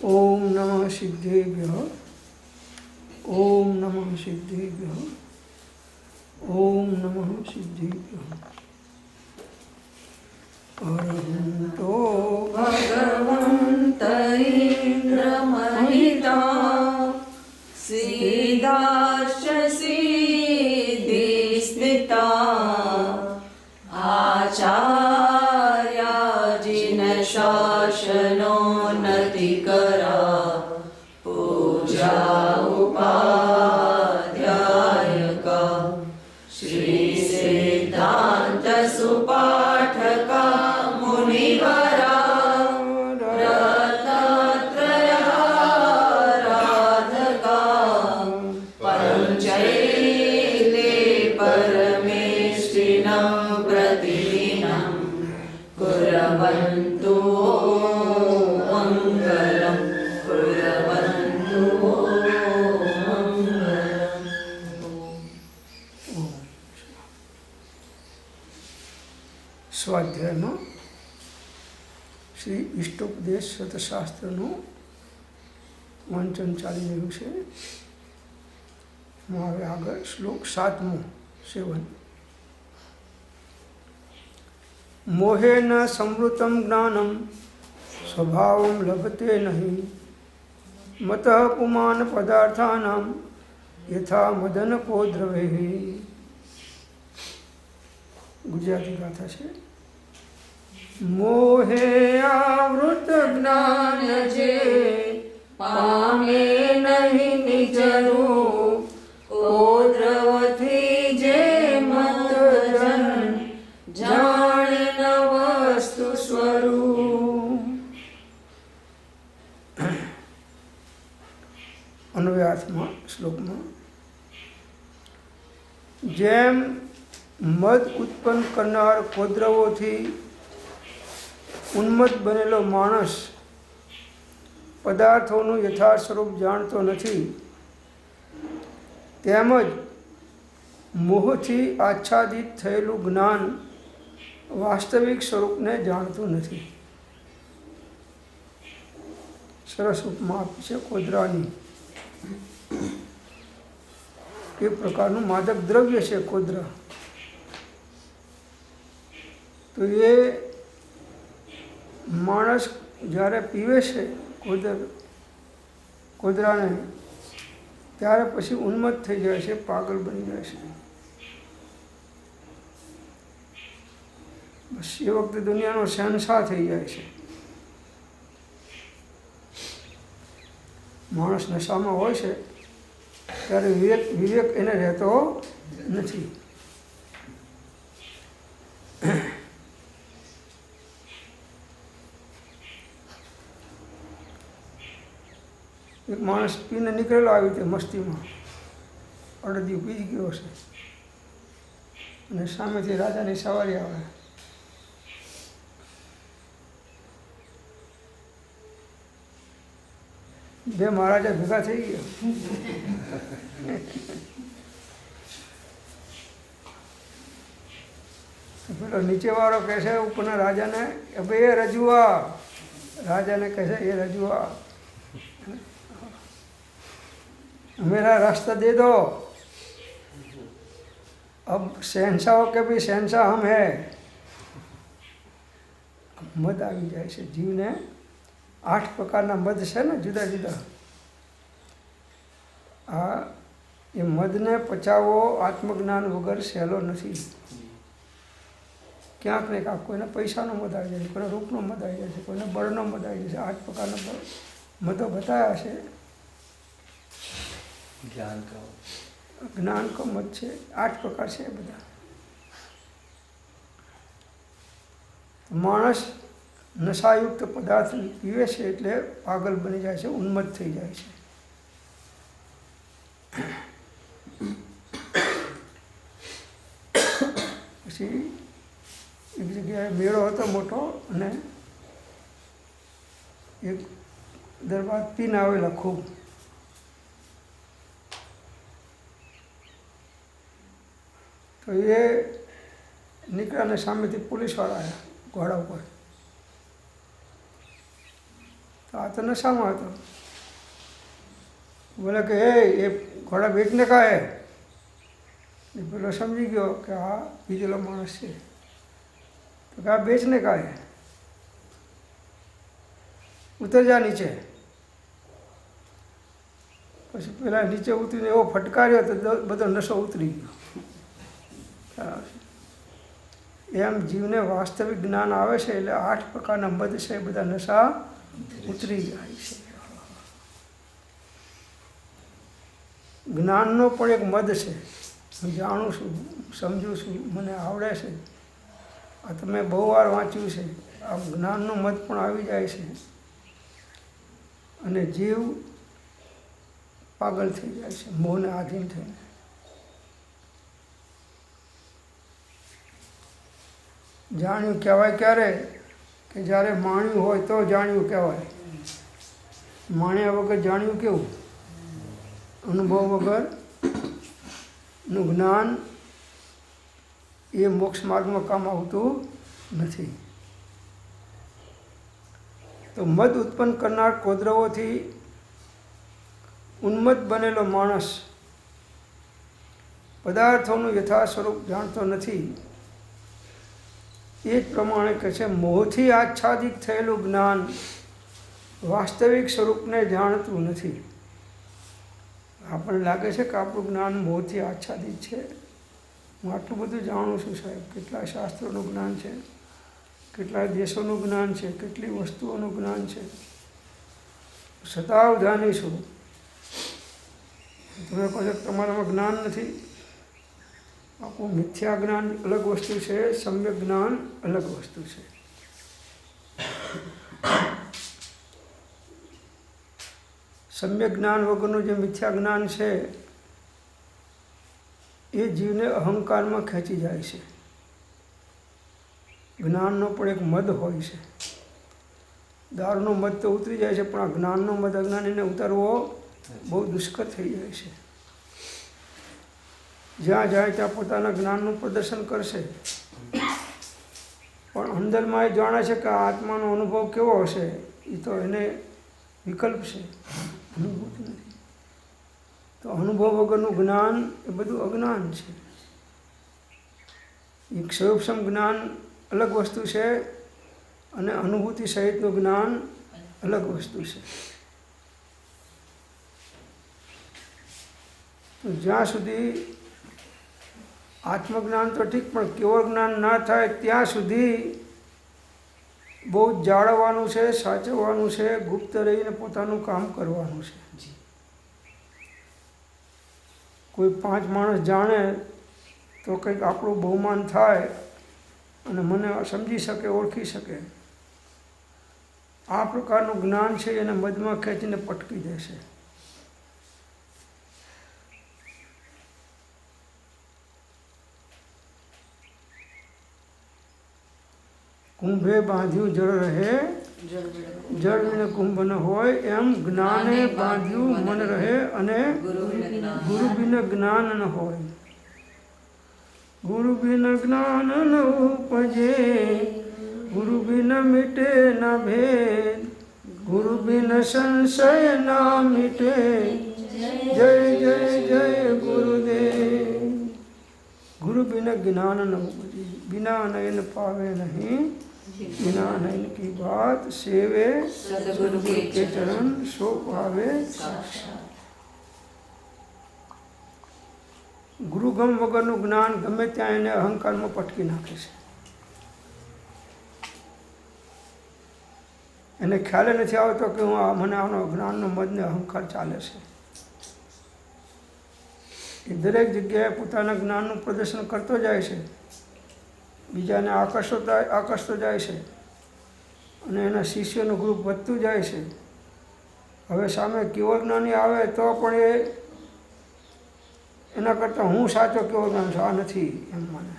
ओम नमः सिद्धेभ्यः। ओम नमः सिद्धेभ्यः। ओम नमः सिद्धेभ्यः। अरहन्तो भगवन्त इन्द्रमहिता सिद्धाश्च सिद्धिस्थिता आचार्याजिन शासनोन्नतिकरा पूजा उपाध्यायका श्री सिद्धान्त सुपाठका मुनिवरा रत्नत्रयाराधका पञ्चैले परमेष्टिनं प्रतिदिनं कुर्वन्तु मङ्गलं कुर्वन्तु मङ्गलम्। સ્વાધ્યાય में श्री इष्टोपदेश शतशास्त्रનું વાંચન ચાલી રહ્યું છે. હવે આગળ શ્લોક 7મો 7. મોહેન સંવૃતમ જ્ઞાનમ સ્વભાવમ લભતે નહીં મતઃ પુમાન પદાર્થાનામ યથા મદન કોદ્રવે. ગુજરાતી ગાથા છે. મોહે આવૃત જ્ઞાન જે પામે નહીં નિજરૂપ કોદ્રવથી જે મત જન જાણે ન વસ્તુ સ્વરૂપ. અન્વયાર્થમાં શ્લોકમાં જેમ મદ ઉત્પન્ન કરનાર કોદ્રવોથી ઉન્મત્ત બનેલો માણસ પદાર્થોનું યથાર્થ સ્વરૂપ જાણતો નથી, તેમજ મોહથી આચ્છાદિત થયેલું જ્ઞાન વાસ્તવિક સ્વરૂપને જાણતું નથી. સરસ ઉપમા આપી છે કોદરાની. એક પ્રકારનું માદક દ્રવ્ય છે કોદરા. તો એ માણસ જ્યારે પીવે છે કોદરાને, ત્યારે પછી ઉન્મત્ત થઈ જાય છે, પાગલ બની જાય છે. બસ એ વખતે દુનિયાનો શહેનશાહ થઈ જાય છે. માણસ નશામાં હોય છે ત્યારે વિવેક એને રહેતો નથી. એક માણસ પીને નીકળેલો આવી રીતે મસ્તીમાં, અડધી પી ગયો છે અને સામેથી રાજાની સવારી આવે. બે મહારાજા ભેગા થઈ ગયા. પેલો નીચેવાળો કહે છે ઉપરના રાજાને, હવે એ રજુઆ. રાજાને કહે છે, એ રજુઆ मेरा रास्ता दे दो, अब शहनशाह के भी शहनशाह हम है. મદ આવી જાય છે જીવને. 8 પ્રકારના મદ છે ને, જુદા જુદા. આ એ મદને પચાવવો આત્મજ્ઞાન વગર સહેલો નથી. ક્યાંક ને ક્યાંક કોઈને પૈસાનો મદ આવી જાય છે, કોઈને રૂપનો મદ આવી જાય છે, કોઈને બળનો મદ આવી જાય છે. 8 પ્રકારના મદો બતાવ્યા છે. જ્ઞાન કો મત છે, 8 પ્રકાર છે બધા. માણસ નશાયુક્ત પદાર્થ પીવે છે એટલે પાગલ બની જાય છે, ઉન્મત્ત થઈ જાય છે. પછી એક જગ્યાએ મેળો હતો મોટો, અને એક દરબાર પીને આવેલા ખૂબ. તો એ નીકળ્યા ને સામેથી પોલીસવાળા આવ્યા ઘોડા ઉપર. તો આ તો નશામાં હતો. બોલે કે એ ઘોડા બેચને કા હે? પેલો સમજી ગયો કે આ બીજેલો માણસ છે. તો કે આ બેચને કા હે? ઉતર જા નીચે. પછી પેલા નીચે ઉતરીને એવો ફટકાર્યો તો બધો નશો ઉતરી ગયો. એમ જીવને વાસ્તવિક જ્ઞાન આવે છે એટલે 8 પ્રકારના મદ છે એ બધા નશા ઉતરી જાય છે. જ્ઞાનનો પણ એક મદ છે. હું જાણું છું, સમજું છું, મને આવડે છે. આ તમે બહુ વાર વાંચ્યું છે. આ જ્ઞાનનો મદ પણ આવી જાય છે અને જીવ પાગલ થઈ જાય છે મોહને આધીન થઈને. જાણ્યું કહેવાય ક્યારે? કે જ્યારે માણ્યું હોય તો જાણ્યું કહેવાય. માણ્યા વગર જાણ્યું કેવું? અનુભવ વગરનું જ્ઞાન એ મોક્ષ માર્ગમાં કામ આવતું નથી. તો મદ ઉત્પન્ન કરનાર કૌરવોથી ઉન્મત્ત બનેલો માણસ પદાર્થોનું યથા સ્વરૂપ જાણતો નથી. એ જ પ્રમાણે કહે છે મોહથી આચ્છાદિત થયેલું જ્ઞાન વાસ્તવિક સ્વરૂપને જાણતું નથી. આપણને લાગે છે કે આપણું જ્ઞાન મોહથી આચ્છાદિત છે. હું આટલું બધું જાણું છું સાહેબ, કેટલા શાસ્ત્રોનું જ્ઞાન છે, કેટલા દેશોનું જ્ઞાન છે, કેટલી વસ્તુઓનું જ્ઞાન છે, શતાવધાની છું. તમે કહો છો તમારામાં જ્ઞાન નથી. આપણું મિથ્યા જ્ઞાન અલગ વસ્તુ છે, સમ્યક જ્ઞાન અલગ વસ્તુ છે. સમ્યક જ્ઞાન વગરનું જે મિથ્યા જ્ઞાન છે એ જીવને અહંકારમાં ખેંચી જાય છે. જ્ઞાનનો પણ એક મદ હોય છે. દારૂનો મદ તો ઉતરી જાય છે, પણ આ જ્ઞાનનો મદ અજ્ઞાનીને ઉતારવો બહુ દુષ્કર થઈ જાય છે. જ્યાં જાય ત્યાં પોતાના જ્ઞાનનું પ્રદર્શન કરશે, પણ અંદરમાં એ જાણે છે કે આ આત્માનો અનુભવ કેવો હશે એ તો એને વિકલ્પ છે, અનુભૂતિ નથી. તો અનુભવ વગરનું જ્ઞાન એ બધું અજ્ઞાન છે. એક સ્વરૂપસમ જ્ઞાન અલગ વસ્તુ છે અને અનુભૂતિ સહિતનું જ્ઞાન અલગ વસ્તુ છે. તો જ્યાં સુધી આત્મજ્ઞાન તો ઠીક, પણ કેવળ જ્ઞાન ના થાય ત્યાં સુધી બહુ જ જાળવવાનું છે, સાચવવાનું છે, ગુપ્ત રહીને પોતાનું કામ કરવાનું છે. કોઈ 5 માણસ જાણે તો કંઈક આપણું બહુમાન થાય અને મને સમજી શકે, ઓળખી શકે. આ પ્રકારનું જ્ઞાન છે એને મધમાં ખેંચીને પટકી દેશે. કુંભે બાંધ્યું જળ રહે, જળ વિને કુંભ ન હોય, એમ જ્ઞાને બાંધ્યું મન રહે અને ગુરુ બિન જ્ઞાન ન હોય. ગુરુ બિન જ્ઞાન ન ઉપજે, ગુરુ બિન મિટે ન ભેદ, ગુરુ બિન સંશય ના મિટે. જય જય જય ગુરુદેવ. ગુરુ બિન જ્ઞાન ન ઉપજે, बिना नयन पावे नहीं, बिना नयन की बात सेवे, सद्गुरु के चरण सो पावे साक्षात. ગુરુગમ વગરનું જ્ઞાન ગમે ત્યાં એને અહંકારમાં પટકી નાખે છે. એને ખ્યાલ નથી આવતો કે મને આનો જ્ઞાનનો મદને અહંકાર ચાલે છે. એ દરેક જગ્યાએ પોતાના જ્ઞાનનું પ્રદર્શન કરતો જાય છે, બીજાને આકર્ષતો જાય છે અને એના શિષ્યોનું ગ્રુપ વધતું જાય છે. હવે સામે કેવળ જ્ઞાની આવે તો પણ એ એના કરતાં હું સાચો કેવળ જ્ઞાન છું, આ નથી એમ માને.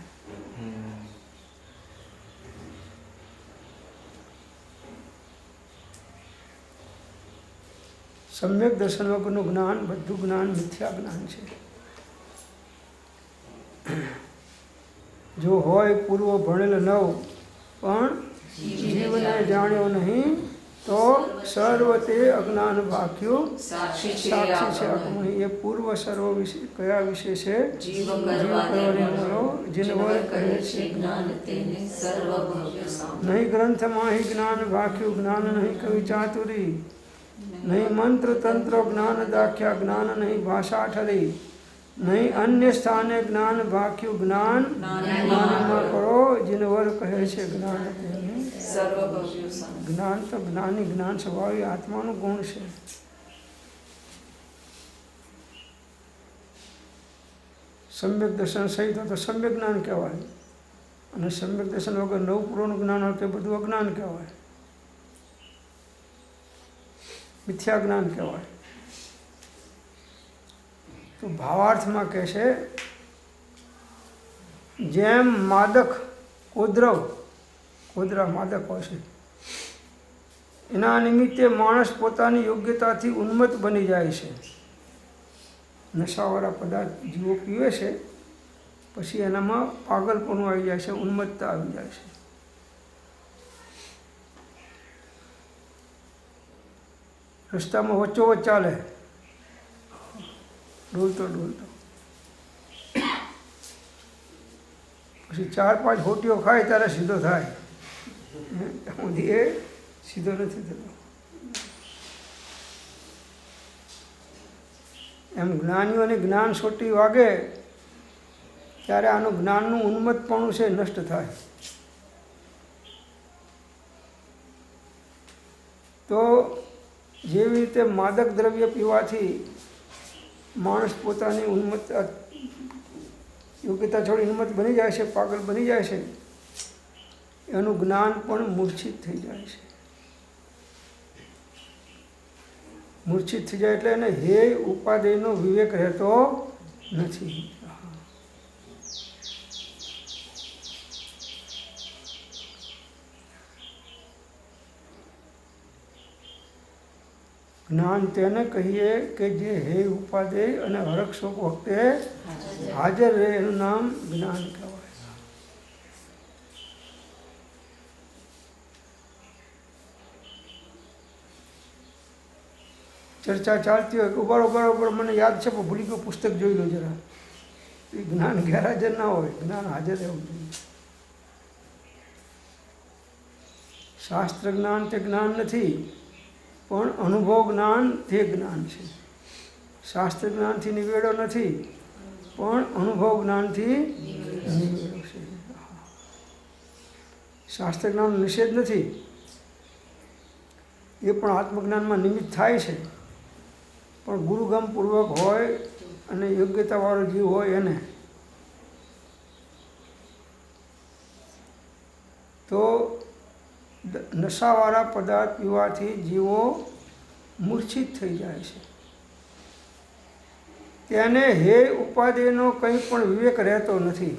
સમ્યક દર્શન વગરનું જ્ઞાન, બધું જ્ઞાન મિથ્યા જ્ઞાન છે. જો હોય પૂર્વ ભણેલ નવ પણ જીવને જાણ્યો નહીં તો સર્વ તે અજ્ઞાન ભાખ્યું સાક્ષી છે સાક્ષી છે આત્મા. આત્મા. એ પૂર્વ સર્વ વિશે કયા વિશે છે? જીવ જીવ કરવાની મળો જીનવર કહે છે જ્ઞાન તેને સર્વ ભવ્ય સામ. નહીં ગ્રંથમાં હિ જ્ઞાન ભાખ્યું જ્ઞાન નહીં કવિ ચાતુરી નહીં મંત્ર તંત્ર જ્ઞાન દાખ્યા જ્ઞાન નહીં ભાષા ઠરી નહીં અન્ય સ્થાને જ્ઞાન ભાખ્યું જ્ઞાન જ્ઞાનમાં કરો જીનવર કહે છે જ્ઞાન તેને સર્વ ભવ્ય સામ. જ્ઞાન તો જ્ઞાની જ્ઞાન સ્વભાવી આત્માનું ગુણ છે. સમ્યક દર્શન સહિત હોય તો સમ્યક જ્ઞાન કહેવાય અને સમ્યક દર્શન વગર નવપૂર્વનું જ્ઞાન હોય તો બધું અજ્ઞાન કહેવાય, મિથ્યા જ્ઞાન કહેવાય. તો ભાવાર્થમાં કહે છે જેમ માદક કોદરા માદક હોય છે એના નિમિત્તે માણસ પોતાની યોગ્યતાથી ઉન્મત્ત બની જાય છે. નશાવાળા પદાર્થ જીવો પીવે છે પછી એનામાં પાગલપણું આવી જાય છે, ઉન્મત્તતા આવી જાય છે. રસ્તામાં વચ્ચોવચ્ચ ચાલે ડોલતો પછી 4-5 હોટીઓ ખાય ત્યારે સીધો થાય, એ સીધો નથી થતો. એમ જ્ઞાનીઓને જ્ઞાન સોટી વાગે ત્યારે આનું જ્ઞાનનું ઉન્મત્તપણું છે નષ્ટ થાય. તો જેવી રીતે માદક દ્રવ્ય પીવાથી માણસ પોતાની ઉન્મત્તતા યોગ્યતા છોડી ઉન્મત્ત બની જાય છે, પાગલ બની જાય છે, એનું જ્ઞાન પણ મૂર્છિત થઈ જાય છે. મૂર્છિત થઈ જાય એટલે એને હે ઉપાદેયનો વિવેક રહેતો નથી. જ્ઞાન તેને કહીએ કે જે હે ઉપાદેય અને હરક શોક વખતે હાજર રહે એનું નામ જ્ઞાન કહેવાય. ચર્ચા ચાલતી હોય કે બરોબર મને યાદ છે પણ ભૂલી ગયો, પુસ્તક જોઈ લો જરા. એ જ્ઞાન ગેરહાજર ના હોય, જ્ઞાન હાજર રહેવું જોઈએ. શાસ્ત્ર જ્ઞાન તે જ્ઞાન નથી પણ અનુભવ જ્ઞાન તે જ્ઞાન છે. શાસ્ત્ર જ્ઞાનથી નિવેડો નથી પણ અનુભવ જ્ઞાનથી નિવેડો છે. શાસ્ત્ર જ્ઞાનનો નિષેધ નથી, એ પણ આત્મજ્ઞાનમાં નિમિત્ત થાય છે. પણ ગુરુગમપૂર્વક હોય અને યોગ્યતાવાળો જીવ હોય એને તો નશાવાળા પદાર્થ પીવાથી જીવો મૂર્છિત થઈ જાય છે. તેને હે ઉપાદેયનો કંઈ પણ વિવેક રહેતો નથી.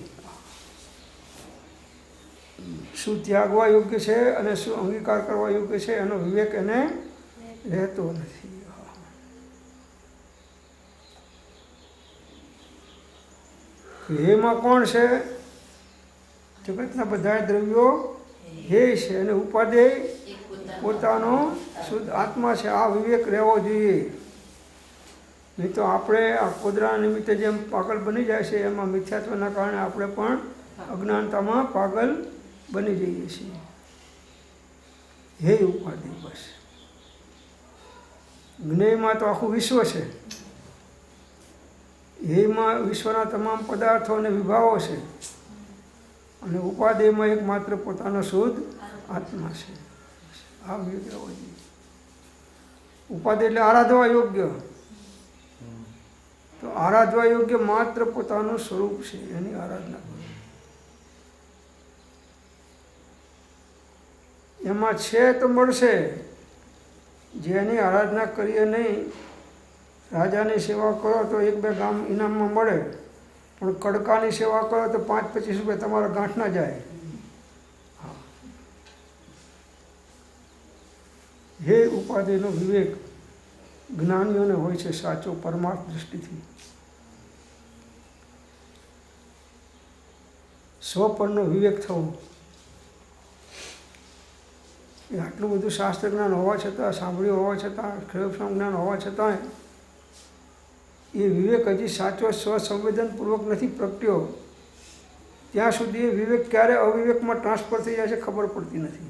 શું ત્યાગવા યોગ્ય છે અને શું અંગીકાર કરવા યોગ્ય છે એનો વિવેક એને રહેતો નથી. હેમાં કોણ છે? જગતના બધા દ્રવ્યો હે છે અને ઉપાદેય પોતાનો શુદ્ધ આત્મા છે. આ વિવેક રહેવો જોઈએ. નહીં તો આપણે આ કોદરાના નિમિત્તે જેમ પાગલ બની જાય છે એમાં મિથ્યાત્વના કારણે આપણે પણ અજ્ઞાનતામાં પાગલ બની જઈએ છીએ. હે ઉપાધિ બસ. જ્ઞેયમાં તો આખું વિશ્વ છે, હેમાં વિશ્વના તમામ પદાર્થો અને વિભાવો છે અને ઉપાદેયમાં એકમાત્ર પોતાનો શુદ્ધ આત્મા છે. આ વિવેક રહેવો જોઈએ. ઉપાદેય એટલે આરાધવા યોગ્ય, તો આરાધવા યોગ્ય માત્ર પોતાનું સ્વરૂપ છે, એની આરાધના કરો. એમાં છે તો મળશે, જેની આરાધના કરીએ નહીં. રાજાની સેવા કરો તો 1-2 ગામ ઇનામમાં મળે, પણ કડકાની સેવા કરો તો 5-25 રૂપિયા તમારા ગાંઠ ના જાય. હે ઉપાધિનો વિવેક જ્ઞાનીઓને હોય છે સાચો પરમાર્થ દૃષ્ટિથી. સ્વપરનો વિવેક થવો. એ આટલું બધું શાસ્ત્ર જ્ઞાન હોવા છતાં, સાંભળ્યું હોવા છતાં, ક્ષયોક્ષમ જ્ઞાન હોવા છતાંય એ વિવેક હજી સાચો સ્વસંવેદનપૂર્વક નથી પ્રગટ્યો. ત્યાં સુધી એ વિવેક ક્યારે અવિવેકમાં ટ્રાન્સફર થઈ જાય છે ખબર પડતી નથી.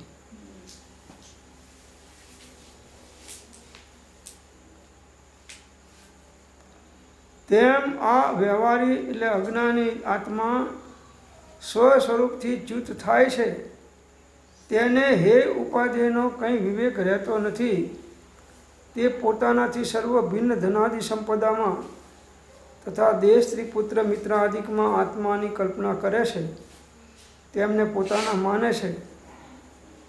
તેમ આ વ્યવહારી એટલે અજ્ઞાની આત્મા સ્વ સ્વરૂપથી ચ્યુત થાય છે તેને હે ઉપાધિનો કંઈ વિવેક રહેતો નથી. તે પોતાનાથી સર્વ ભિન્ન ધનાદિ સંપદામાં તથા દેહ સ્ત્રી પુત્ર મિત્ર આદિકમાં આત્માની કલ્પના કરે છે, તેમને પોતાના માને છે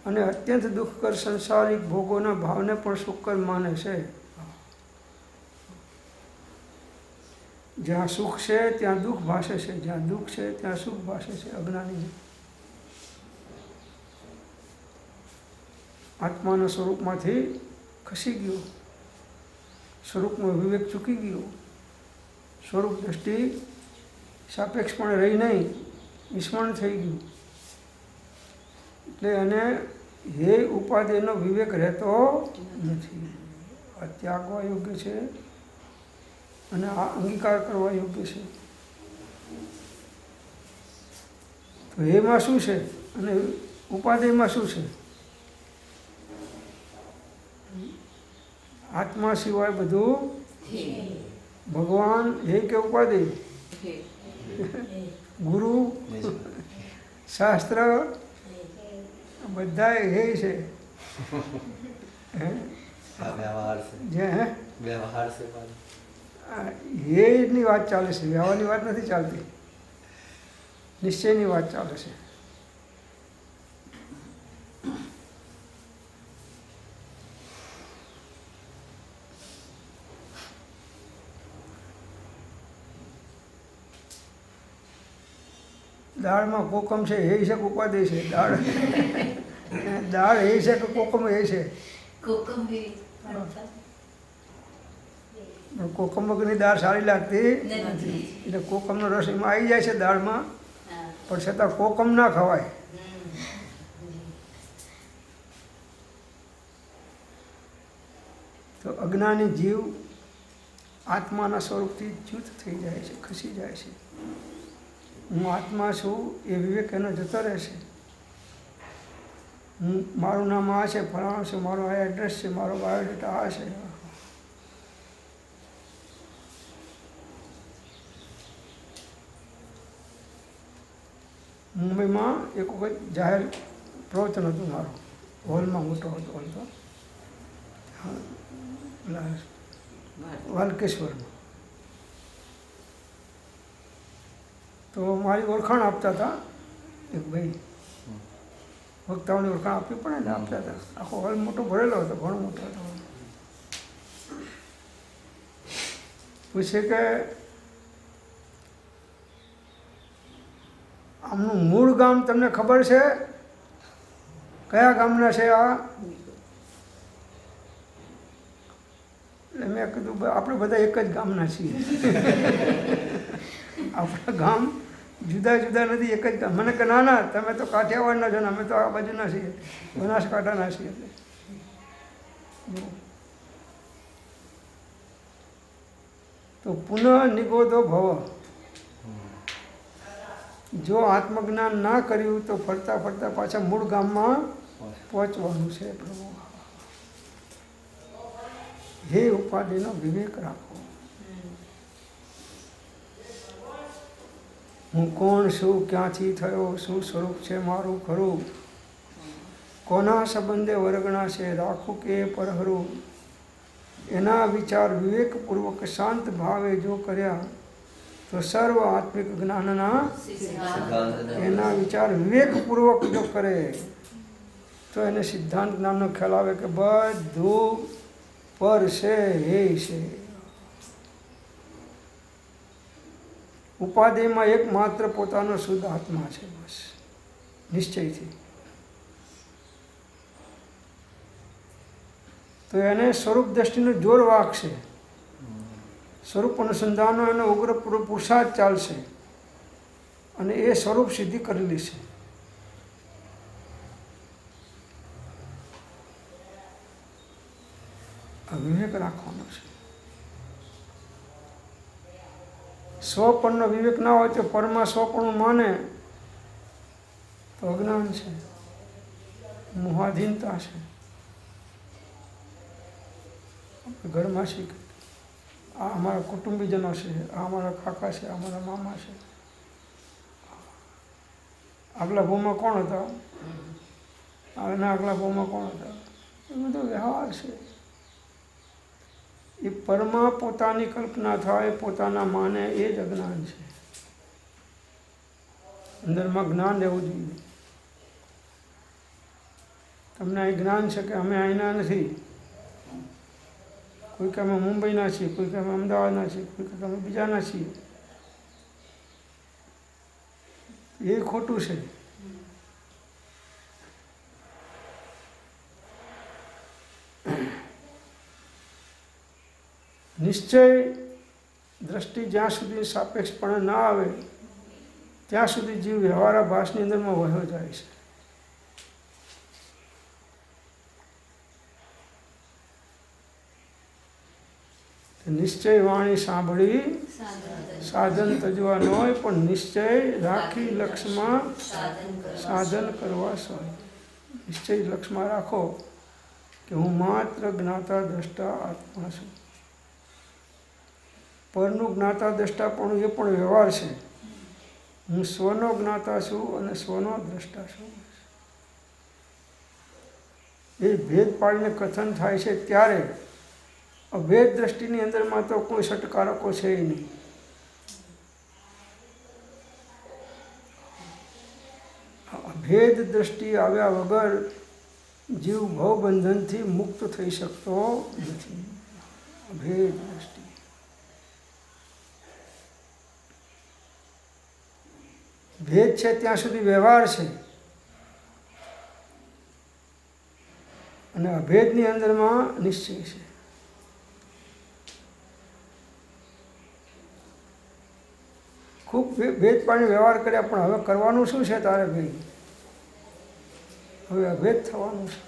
અને અત્યંત દુઃખકર સંસારિક ભોગોના ભાવને પણ સુખકર માને છે. જ્યાં સુખ છે ત્યાં દુઃખ ભાસે છે, જ્યાં દુઃખ છે ત્યાં સુખ ભાસે છે. અજ્ઞાની આત્માના સ્વરૂપમાંથી ખસી ગયો, સ્વરૂપનો વિવેક ચૂકી ગયો, સ્વરૂપ દ્રષ્ટિ સાપેક્ષ પણ રહી નહીં, વિસ્મરણ થઈ ગયું. એટલે એને હે ઉપાધિનો વિવેક રહેતો નથી. આ ત્યાગવા યોગ્ય છે અને આ અંગીકાર કરવા યોગ્ય છે. તો એમાં શું છે અને ઉપાધિમાં શું છે? આત્મા સિવાય બધું ભગવાન હે કે ઉપાધિ, ગુરુ, શાસ્ત્ર બધા હે છે. હેની વાત ચાલે છે, વ્યવહારની વાત નથી ચાલતી, નિશ્ચયની વાત ચાલે છે. દાળમાં કોકમ છે એ છે કે ઉપાધિ છે? દાળ એ છે કે કોકમ એ છે? કોકમ વગરની દાળ સારી લાગતી નથી. એટલે કોકમનો રસ એમાં આવી જાય છે દાળમાં, પણ છતાં કોકમ ના ખવાય. તો અજ્ઞાની જીવ આત્માના સ્વરૂપથી ચ્યુત થઈ જાય છે, ખસી જાય છે. હું આત્મા છું એ વિવેક એનો જતો રહેશે. મારું નામ આ છે, ફલાણું છે, મારો આ એડ્રેસ છે, મારો બાયોડેટા આ છે. મુંબઈમાં એક વખત જાહેર પ્રવચન હતું મારું, હોલમાં મોટો હતો હોલ તો, વાલકેશ્વરમાં. તો મારી ઓળખાણ આપતા હતા એક ભાઈ, વક્તાઓની ઓળખાણ આપવી પડે ને, આપતા હતા. આખો હોલ મોટો ભરેલો હતો, ઘણો મોટો હતો. પૂછે કે આમનું મૂળ ગામ તમને ખબર છે? કયા ગામના છે આ? એટલે મેં કીધું આપણે બધા એક જ ગામના છીએ. આપણા ગામ જુદા જુદા નથી, એક જ ગામ. મને કે ના ના, તમે તો કાઠિયાવાડના છો ને અમે તો આ બાજુના છીએ, બનાસકાંઠાના છીએ. તો પુનઃ નિગોદો ભવ. જો આત્મજ્ઞાન ના કર્યું તો ફરતા ફરતા પાછા મૂળ ગામમાં પહોંચવાનું છે. પ્રભુ હે ઉપાધિનો વિવેક રાખો. હું કોણ છું, ક્યાંથી થયો, શું સ્વરૂપ છે મારું ખરું, કોના સંબંધે વર્ગણા છે, રાખું કે પરહરું. એના વિચાર વિવેકપૂર્વક શાંત ભાવે જો કર્યા તો સર્વ આત્મિક જ્ઞાનના એના વિચાર વિવેકપૂર્વક જો કરે તો એને સિદ્ધાંત જ્ઞાનનો ખ્યાલ આવે કે બધું પર છે, હે છે. ઉપાધિમાં એકમાત્ર પોતાનો શુદ્ધ આત્મા છે, બસ નિશ્ચયથી. તો એને સ્વરૂપ દ્રષ્ટિનું જોર વાગશે, સ્વરૂપ અનુસંધાનો એનો ઉગ્ર પુરુષાર્થ ચાલશે અને એ સ્વરૂપ સિદ્ધિ કરેલી છે. આ વિવેક રાખવાનો છે. સ્વપણનો વિવેક ના હોય તો પરમાં સ્વપણું માને તો અજ્ઞાન છે, મોહાધીનતા છે. ઘરમાં શીખ આ અમારા કુટુંબીજનો છે, આ અમારા કાકા છે, આ અમારા મામા છે. આગલા ભાવમાં કોણ હતા, આના આગલા ભાવમાં કોણ હતા, એ બધો વ્યવહાર છે. એ પરમાં પોતાની કલ્પના થાય, પોતાના માને, એ જ અજ્ઞાન છે. અંદરમાં જ્ઞાન રહેવું જોઈએ. તમને અહીં જ્ઞાન છે કે અમે અહીંના નથી. કોઈ કે અમે મુંબઈના છીએ, કોઈ કે અમે અમદાવાદના છીએ, કોઈ કે અમે બીજાના છીએ. એ ખોટું છે. નિશ્ચય દ્રષ્ટિ જ્યાં સુધી સાપેક્ષપણે ના આવે ત્યાં સુધી જીવ વ્યવહારાભાસની અંદરમાં વહ્યો જાય છે. નિશ્ચય વાણી સાંભળી સાધન તજવા ન હોય, પણ નિશ્ચય રાખી લક્ષમાં સાધન કરવા સોય. નિશ્ચય લક્ષમાં રાખો કે હું માત્ર જ્ઞાતા દ્રષ્ટા આત્મા છું. પરનું જ્ઞાતા દ્રષ્ટા પણ એ પણ વ્યવહાર છે. હું સ્વનો જ્ઞાતા છું અને સ્વનો દ્રષ્ટા છું. એ ભેદ પાડીને કથન થાય છે ત્યારે અભેદ દ્રષ્ટિની અંદરમાં તો કોઈ ષટકારકો છે નહીં. અભેદ દ્રષ્ટિ આવ્યા વગર જીવ ભવબંધનથી મુક્ત થઈ શકતો નથી. અભેદ દ્રષ્ટિ. ભેદ છે ત્યાં સુધી વ્યવહાર છે, અને અભેદની અંદરમાં નિશ્ચય છે. ખૂબ ભેદ પાણી વ્યવહાર કર્યા, પણ હવે કરવાનું શું છે તારે ભાઈ? હવે અભેદ થવાનું છે.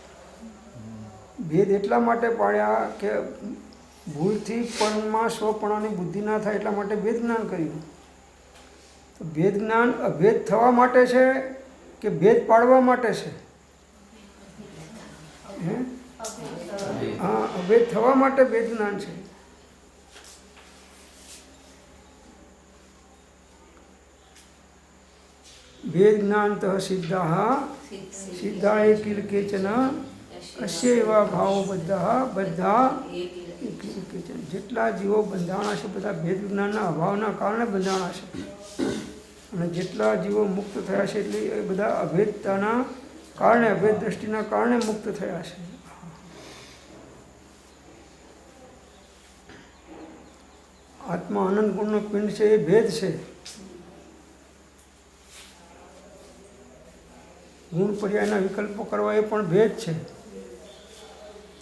ભેદ એટલા માટે પાડ્યા કે ભૂલથી પણમાં સ્વપણાની બુદ્ધિ ના થાય એટલા માટે ભેદ જ્ઞાન કર્યું. તો ભેદ જ્ઞાન અભેદ થવા માટે છે કે ભેદ પાડવા માટે છે? હા, અભેદ થવા માટે ભેદ જ્ઞાન છે. ભેદ જ્ઞાનત સિદ્ધા સિદ્ધા કિલ કેચન અસ્ય એવા ભાવો બધા કેચન. જેટલા જીવો બંધાણા છે બધા ભેદ જ્ઞાનના અભાવના કારણે બંધાણા છે, અને જેટલા જીવો મુક્ત થયા છે એટલે એ બધા અભેદતાના કારણે, અભેદ દ્રષ્ટિના કારણે મુક્ત થયા છે. આત્મા આનંદ ગુણનો પિંડ છે, એ ભેદ છે. ગુણ પર્યાયના વિકલ્પો કરવા એ પણ ભેદ છે.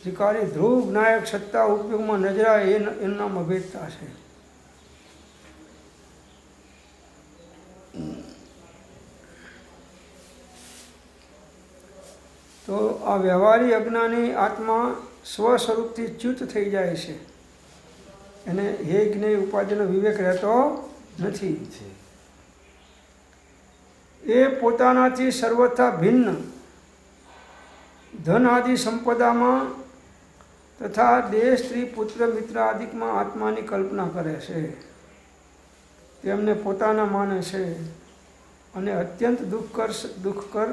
ત્રિકારી ધ્રુવ જ્ઞાયક સત્તા ઉપયોગમાં નજરાય એનું નામ અભેદતા છે. તો આ વ્યવહારી અજ્ઞાની આત્મા સ્વ સ્વરૂપથી ચ્યુત થઈ જાય છે. એને હે જ્ઞેય ઉપાધિનો વિવેક રહેતો નથી. એ પોતાનાથી સર્વથા ભિન્ન ધન આદિ સંપદામાં તથા દેહ સ્ત્રી પુત્ર મિત્ર આદિકમાં આત્માની કલ્પના કરે છે. તેમને પોતાના માને છે અને અત્યંત દુઃખકર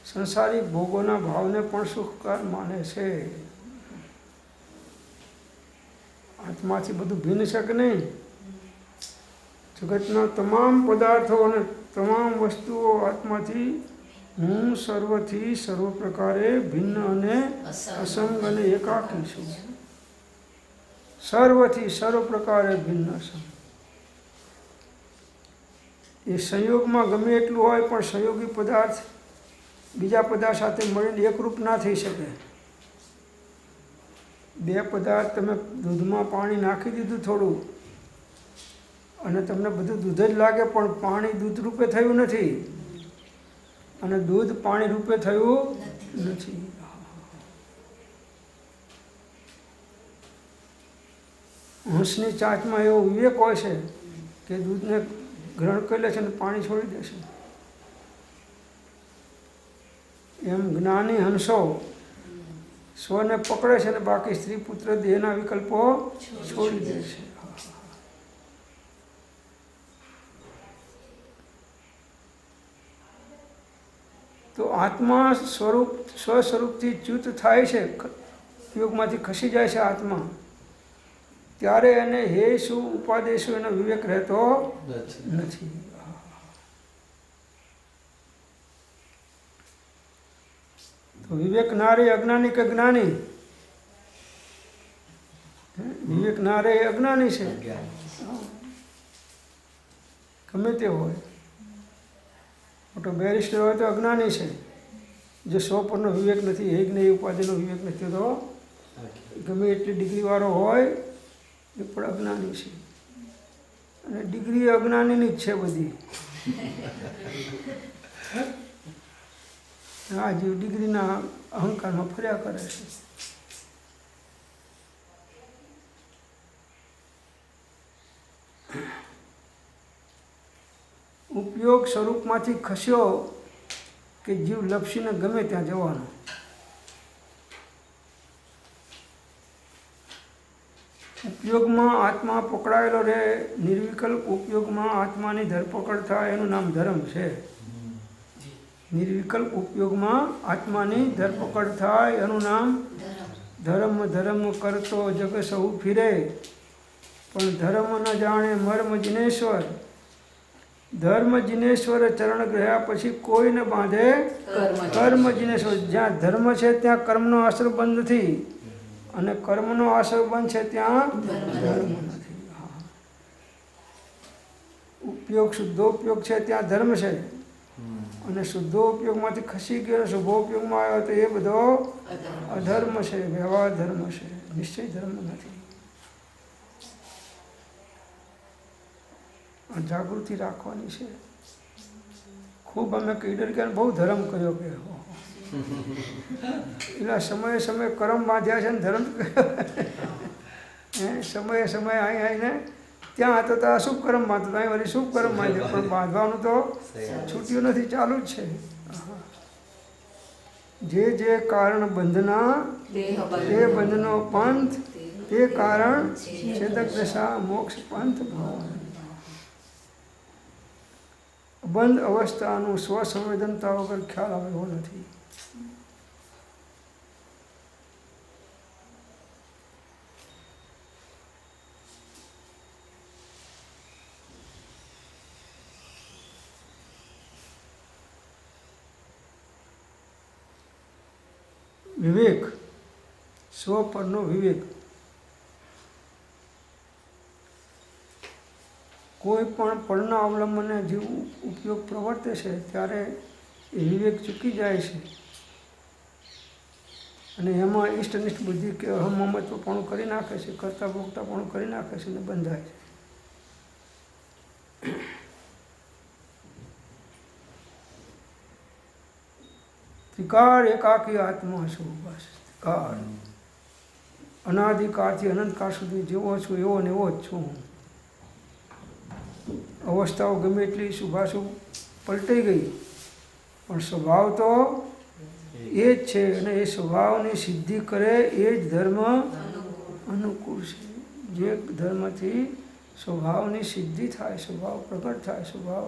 સંસારી ભોગોના ભાવને પણ સુખકર માને છે. આત્માથી બધું ભિન્ન છે કે નહીં? જગતના તમામ પદાર્થો અને તમામ વસ્તુઓ આત્માથી હું સર્વથી સર્વ પ્રકારે ભિન્ન અને અસંગ અને એકાકી છું. સર્વથી સર્વ પ્રકારે ભિન્ન અસંગ. એ સંયોગમાં ગમે એટલું હોય પણ સંયોગી પદાર્થ બીજા પદાર્થ સાથે મળીને એકરૂપ ના થઈ શકે. બે પદાર્થ તમે દૂધમાં પાણી નાખી દીધું થોડું, અને તમને બધું દૂધ જ લાગે, પણ પાણી દૂધ રૂપે થયું નથી અને દૂધ પાણી રૂપે થયું નથી. હંસની ચાંચમાં એવો વિવેક હોય છે કે દૂધને ગ્રહણ કરી લે છે અને પાણી છોડી દે છે. એમ જ્ઞાની હંસો સ્વને પકડે છે અને બાકી સ્ત્રી પુત્ર દેહના વિકલ્પો છોડી દે છે. તો આત્મા સ્વસ્વરૂપથી ચ્યુત થાય છે, ઉપયોગમાંથી ખસી જાય છે આત્મા, ત્યારે એને હે શું ઉપાદેય શું એનો વિવેક રહેતો નથી. તો વિવેક ના રે અજ્ઞાની કે જ્ઞાની? વિવેક ના રે અજ્ઞાની છે, ગમે તે હોય. મોટો બેરિસ્ટર હોય તો અજ્ઞાની છે. જો 100 પરનો વિવેક નથી, એક ને ઉપાધિનો વિવેક નથી, તો ગમે એટલી ડિગ્રીવાળો હોય એ પણ અજ્ઞાની છે. અને ડિગ્રી અજ્ઞાનીની જ છે બધી. આ જીવ ડિગ્રીના અહંકારમાં ફર્યા કરે છે. ઉપયોગ સ્વરૂપમાંથી ખસ્યો કે જીવ લપસીને ગમે ત્યાં જવાનો. ઉપયોગમાં આત્મા પકડાયેલો રહે, નિર્વિકલ્પ ઉપયોગમાં આત્માની ધરપકડ થાય, એનું નામ ધર્મ છે. નિર્વિકલ્પ ઉપયોગમાં આત્માની ધરપકડ થાય એનું નામ ધર્મ. ધર્મ કરતો જગ સહુ ફિરે, પણ ધર્મ ન જાણે મર્મ જિનેશ્વર. ધર્મ જિનેશ્વર ચરણ ગયા પછી કોઈ ન બાંધે કર્મ જિનેશ્વર. જ્યાં ધર્મ છે ત્યાં કર્મનો આશ્રય બંધ નથી, અને કર્મનો આશ્રય બંધ છે ત્યાં ધર્મ નથી. ઉપયોગ શુદ્ધોપયોગ છે ત્યાં ધર્મ છે, અને શુદ્ધોપયોગમાંથી ખસી ગયો શુભોપયોગમાં આવ્યો તો એ બધો અધર્મ છે, વ્યવહાર ધર્મ છે, નિશ્ચય ધર્મ નથી. જાગૃતિ રાખવાની છે ખૂબ. અમે કીડર કે બહુ ધર્મ કર્યો કે એના સમયે સમયે કર્મ બાંધ્યા છે ને ધર્મ સમયે સમયે અહીં આવીને ત્યાં હતો તો અશુભ કર્મ બાંધતો, અહીં વળી શુભ કર્મ બાંધ્યો, પણ બાંધવાનું તો છૂટ્યું નથી, ચાલુ જ છે. જે કારણ બંધના તે બંધનો પંથ, તે કારણ છેદક દશા મોક્ષ પંથ ભવન. બંધ અવસ્થાનું સ્વસંવેદનતા વગર ખ્યાલ આવે એવો નથી. વિવેક, સ્વ પરનો વિવેક. કોઈ પણ પળના અવલંબનને જે ઉપયોગ પ્રવર્તે છે ત્યારે એ વિવેક ચૂકી જાય છે, અને એમાં ઇષ્ટનિષ્ઠ બુદ્ધિ કે અહમમત્વપણું કરી નાખે છે, કરતા ભોગતાપણું કરી નાખે છે અને બંધાય છે. ત્રિકાળ એકાકી આત્મા છું. બસ ત્રિકાળ, અનાદિકાળથી અનંતકાળ સુધી જેવો છું એવો ને એવો જ છું. અવસ્થાઓ ગમે એટલી શુભાશુભ પલટાઈ ગઈ, પણ સ્વભાવ તો એ જ છે, અને એ સ્વભાવની સિદ્ધિ કરે એ જ ધર્મ અનુકૂળ છે. જે ધર્મથી સ્વભાવની સિદ્ધિ થાય, સ્વભાવ પ્રગટ થાય, સ્વભાવ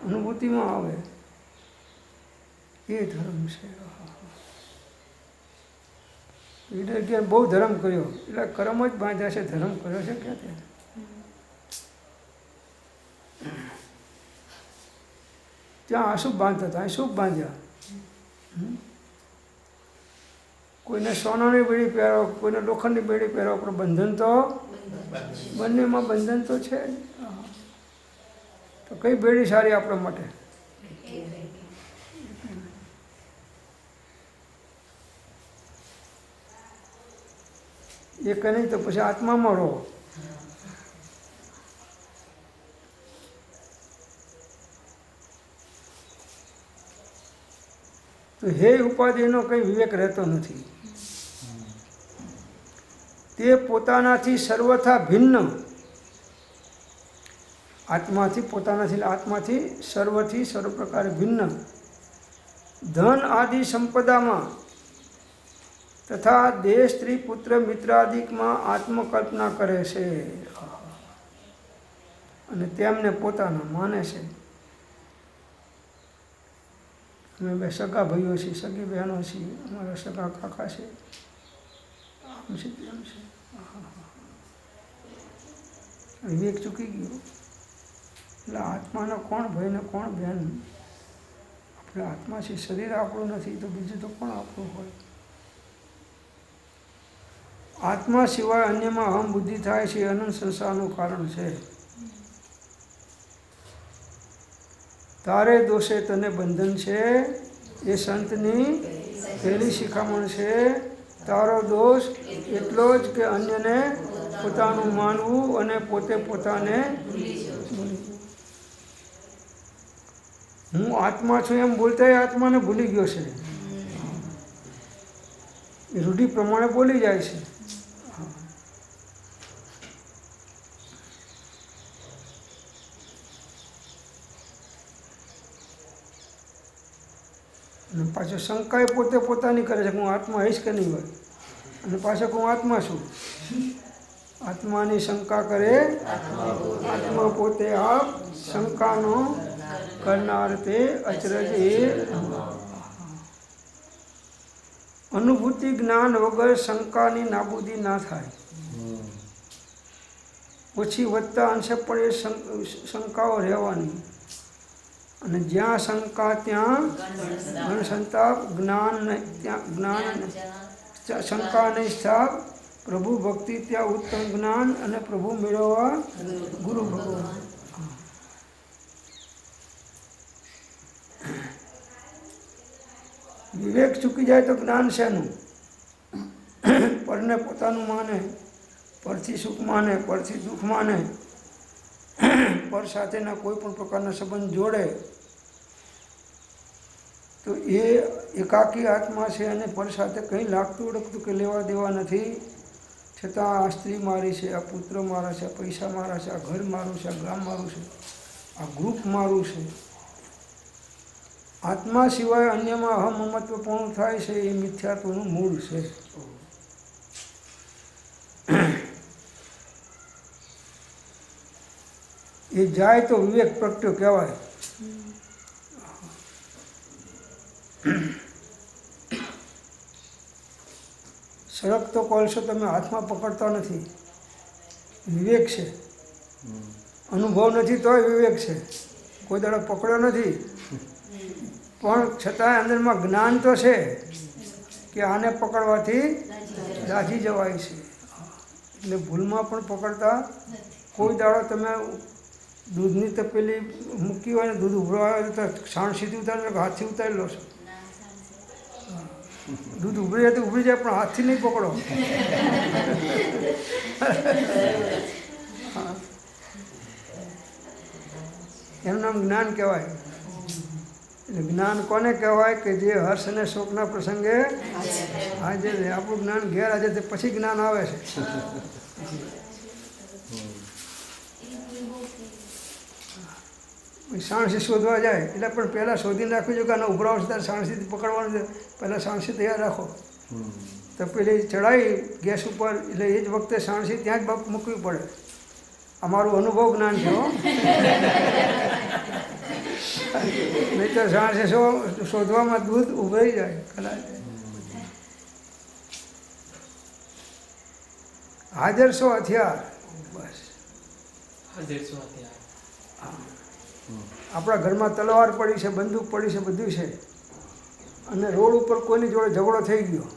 અનુભૂતિમાં આવે, એ ધર્મ છે. એટલે કે બહુ ધર્મ કર્યો, એટલે કર્મ જ બાંધ્યા છે, ધર્મ કર્યો છે ક્યાંથી? ત્યાં અશુભ બાંધતા હતા, અહીં શુભ બાંધ્યા. કોઈને સોનાની બેડી પહેરાવો, કોઈને લોખંડની બેડી પહેરાવો, પણ બંધન તો બંનેમાં બંધન તો છે. તો કઈ બેડી સારી આપણા માટે? એક નહીં તો પછી આત્મામાં રહો. તો હે ઉપાધિનો કંઈ વિવેક રહેતો નથી. તે પોતાનાથી સર્વથા ભિન્ન, આત્માથી પોતાનાથી આત્માથી સર્વ પ્રકારે ભિન્ન ધન આદિ સંપદામાં તથા દેહ સ્ત્રી પુત્ર મિત્રાદિકમાં આત્મકલ્પના કરે છે અને તેમને પોતાના માને છે. અમે બે સગા ભાઈઓ છીએ, સગી બહેનો છીએ, અમારા સગા કાકા છે, આમ છે તેમ છે. વિવેક ચૂકી ગયો એટલે આત્માનો કોણ ભાઈ ને કોણ બહેન? આપણે આત્મા છે, શરીર આપણું નથી તો બીજું તો કોણ આપણું હોય? આત્મા સિવાય અન્યમાં અહમ બુદ્ધિ થાય છે, અનંત સંસારનું કારણ છે. તારે દોષે તને બંધન છે, એ સંતની પહેલી શિખામણ છે. તારો દોષ એટલો જ કે અન્યને પોતાનું માનવું અને પોતે પોતાને હું આત્મા છું એમ બોલતા એ આત્માને ભૂલી ગયો છે. એ રૂઢિ પ્રમાણે બોલી જાય છે. અને પાછો શંકા એ પોતે પોતાની કરે છે કે હું આત્મા હઈશ કે નહીં હોય, અને પાછો હું આત્મા છું. આત્માની શંકા કરે આત્મા પોતે આપ, શંકાનો કરનાર તે અચરજ એ. અનુભૂતિ જ્ઞાન વગર શંકાની નાબૂદી ના થાય. ઓછી વધતા અંશે પણ એ શંકાઓ રહેવાની, અને જ્યાં શંકા ત્યાં ઘન સંતાપ, જ્ઞાન શંકા નહીં સ્થાપ, પ્રભુ ભક્તિ ત્યાં ઉત્તમ જ્ઞાન, અને પ્રભુ મેળવવા ગુરુ ભગવાન. વિવેક ચૂકી જાય તો જ્ઞાન શેનું? પરને પોતાનું માને, પરથી સુખ માને, પરથી દુઃખ માને, પર સાથેના કોઈ પણ પ્રકારના સંબંધ જોડે તો એ એકાકી આત્મા છે, અને પર સાથે કંઈ લાગતું ઓળખતું કે લેવા દેવા નથી. છતાં આ સ્ત્રી મારી છે, આ પુત્ર મારા છે, આ પૈસા મારા છે, આ ઘર મારું છે, આ ગામ મારું છે, આ ગ્રુપ મારું છે. આત્મા સિવાય અન્યમાં અહમ મમત્વપૂર્ણ થાય છે, એ મિથ્યાત્વનું મૂળ છે. એ જાય તો વિવેક પ્રગટ્યો કહેવાય. સળગતો કોલસો તમે હાથમાં પકડતા નથી, વિવેક છે. અનુભવ નથી તોય વિવેક છે. કોઈ દાડો પકડ્યો નથી પણ છતાં અંદરમાં જ્ઞાન તો છે કે આને પકડવાથી દાઝી જવાય છે. એટલે ભૂલમાં પણ પકડતા. કોઈ દાડો તમે દૂધની તપેલી મૂકી હોય ને દૂધ ઉભરાવે તો સાણસીથી ઉતારી લો, હાથથી ઉતારી લો છો? દૂધ ઉભરી જાય તો ઉભરી જાય, પણ હાથથી નહીં પકડો. એનું નામ જ્ઞાન કહેવાય. એટલે જ્ઞાન કોને કહેવાય? કે જે હર્ષ અને શોકના પ્રસંગે હાજર રહે. આપણું જ્ઞાન ઘેર હાજર તે પછી જ્ઞાન આવે છે. સાણસી શોધવા જાય એટલે પણ પહેલાં શોધીને રાખવું જોઈએ કે આનો ઉભરાવ છે ત્યારે સાણસીથી પકડવાનું છે. પહેલાં સાણસી તૈયાર રાખો. તો પેલી ચડાવી ગેસ ઉપર, એટલે એ જ વખતે સાણસી ત્યાં જ મૂકવી પડે. અમારું અનુભવ જ્ઞાન છે. નહીં તો સાણસી શોધવામાં દૂધ ઉભરાઈ જાય. કલાક હાજર છો હથિયાર, બસ. આપણા ઘરમાં તલવાર પડી છે, બંદૂક પડી છે, બધું છે, અને રોડ ઉપર કોઈની જોડે ઝઘડો થઈ ગયો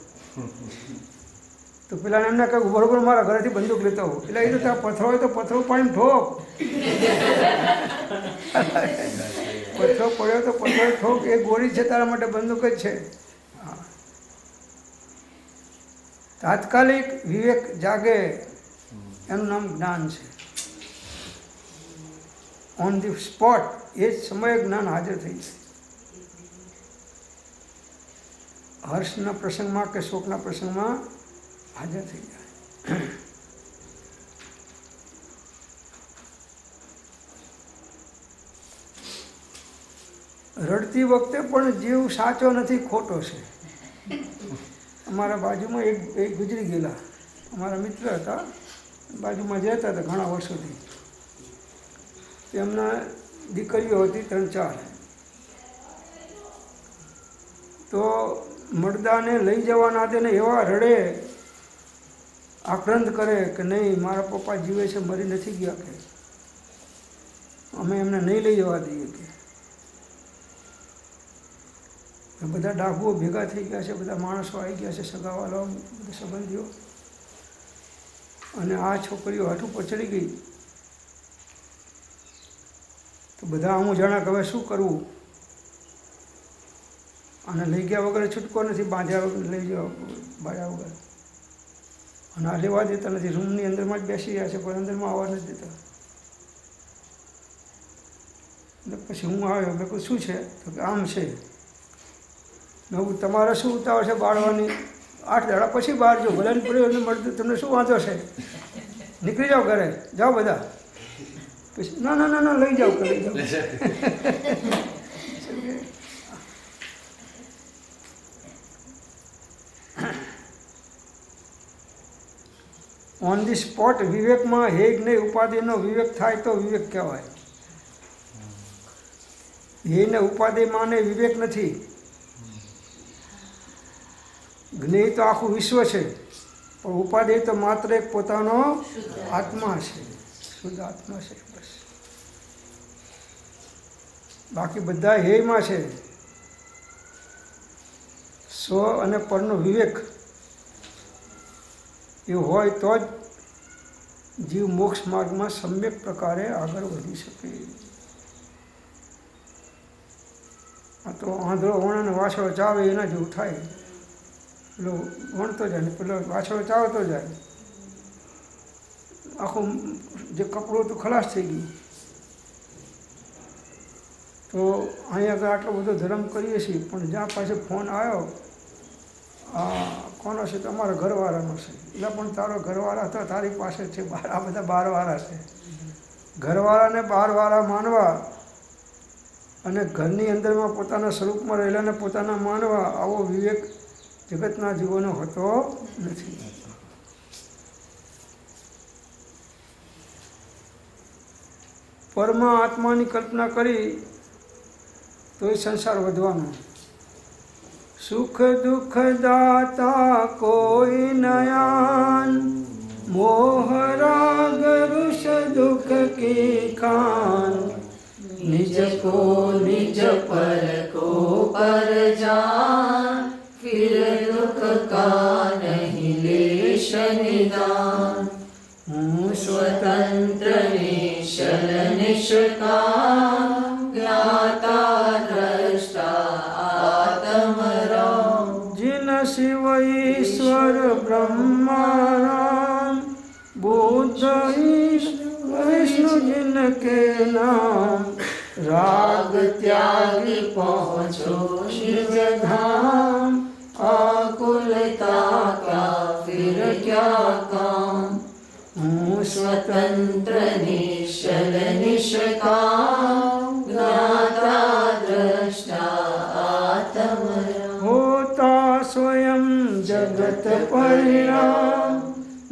તો પેલા એમને કહ્યું બરોબર મારા ઘરેથી બંદૂક લેતો હોઉં. એટલે એ તો ત્યાં પથ્થરો હોય તો પથ્થરો પાડીને ઠોક. પથ્થરો પડ્યો તો પથ્થરો ઠોક. એ ગોળી છે તારા માટે બંદૂક જ છે. તાત્કાલિક વિવેક જાગે એનું નામ જ્ઞાન છે. ઓન ધી સ્પોટ એ જ સમયે જ્ઞાન હાજર થઈ જાય. હર્ષના પ્રસંગમાં કે શોકના પ્રસંગમાં હાજર થઈ જાય. રડતી વખતે પણ જીવ સાચો નથી, ખોટો છે. અમારા બાજુમાં એક ગુજરી ગયેલા અમારા મિત્ર હતા, બાજુમાં જતા હતા ઘણા વર્ષોથી. તેમના દીકરીઓ હતી 3-4. તો મરદાને લઈ જવાના તેને એવા રડે, આક્રંદ કરે કે નહીં, મારા પપ્પા જીવે છે, મરી નથી ગયા, કે અમે એમને નહીં લઈ જવા દઈએ. કે બધા ડાઘુઓ ભેગા થઈ ગયા છે, બધા માણસો આવી ગયા છે, સગાવાલાઓ, બધા સંબંધીઓ, અને આ છોકરીઓ હાથ ઉપર ચડી ગઈ. તો બધા આમ જાણા કે હવે શું કરવું, અને લઈ ગયા વગર છૂટકો નથી, બાંધ્યા વગર લઈ જવા, બાળ્યા વગર. અને આ લેવા દેતા નથી, રૂમની અંદરમાં જ બેસી રહ્યા છે, પણ અંદરમાં આવવા નથી દેતા. પછી હું આવ્યો, મેં કહ્યું શું છે? તો કે આમ છે. મેં કહું તમારે શું ઉતાવળ છે બાળવાની? 8 દાડા પછી બહાર જો, ભલે પડ્યું મળતું, તમને શું વાંધો છે? નીકળી જાઓ ઘરે, જાઓ બધા. પછી ના ના ના ના લઈ જાઓ, લઈ જાઓ. ઓન ધી સ્પોટ વિવેકમાં હેગ નહીં, ઉપાધિનો વિવેક થાય તો વિવેક કહેવાય. હેને ઉપાધિ માને વિવેક નથી. જ્ઞેય તો આખું વિશ્વ છે, પણ ઉપાધિ તો માત્ર એક પોતાનો આત્મા છે, શુદ્ધ આત્મા છે, બસ. બાકી બધા હેયમાં છે. સ્વ અને પરનો વિવેક એવું હોય તો જ જીવ મોક્ષ માર્ગમાં સમ્યક પ્રકારે આગળ વધી શકે. આ તો આંધળો વણ વાછળો ચાવે એના જેવું થાય. પેલો વણતો જાય ને પેલો વાછળો ચાવતો જાય, આખું જે કપડું હતું ખલાસ થઈ ગયું. તો અહીંયા આગળ આટલો બધો ધર્મ કરીએ છીએ, પણ જ્યાં પાસે ફોન આવ્યો, કોનો છે? તો અમારા ઘરવાળાનો છે. એટલે પણ તારો ઘરવાળા તો તારી પાસે છે, આ બધા બહારવાળા છે. ઘરવાળાને બહારવાળા માનવા અને ઘરની અંદરમાં પોતાના સ્વરૂપમાં રહેલાને પોતાના માનવા, આવો વિવેક જગતના જીવોનો હોતો નથી. પરમા આત્માની કલ્પના કરી તો એ સંસાર વધવાનો. સુખ દુઃખ દાતા કોઈ નયાન, મોહ રાગ रुष दुख की खान, निज को निज पर को पर जान, फिर दुख का नहीं लेश निदान। हूँ स्वतंत्र निश्चल निष्काम, ज्ञाता द्रष्टा आत्मराम। जिन शिव ईश्वर ब्रह्मा राम, बुद्ध विष्णु जिनके नाम, राग त्यागी पहुँचो निज धाम। आकुलता क्या फिर क्या काम, हूँ स्वतंत्र निश्चल निष्काम, ज्ञाता द्रष्टा आत्मराम। होता स्वयं जगत परिणाम,